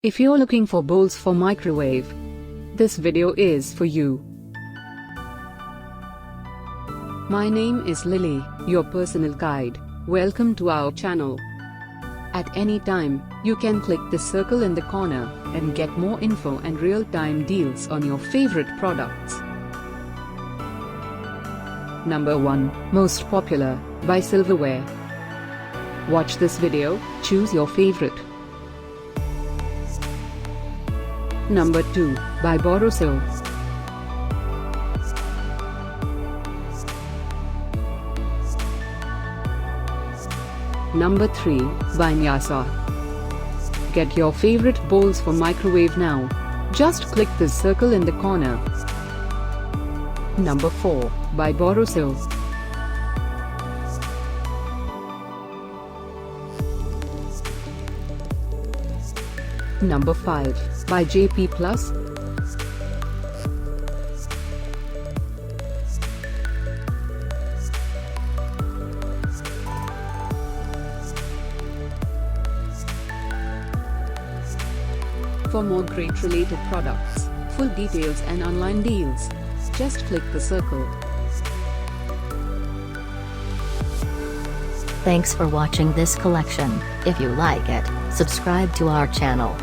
If you're looking for bowls for microwave, this video is for you. My name is Lily, your personal guide. Welcome to our channel. At any time, you can click the circle in the corner and get more info and real-time deals on your favorite products. Number 1, Most Popular, by Silverware. Watch this video, choose your favorite. Number 2, by Borosil. Number 3, by Nayasa. Get your favorite bowls for microwave now. Just click the circle in the corner. Number 4, by Borosil. Number 5, by Jaypee Plus. For more great related products, full details and online deals, just click the circle. Thanks for watching this collection. If you like it, subscribe to our channel.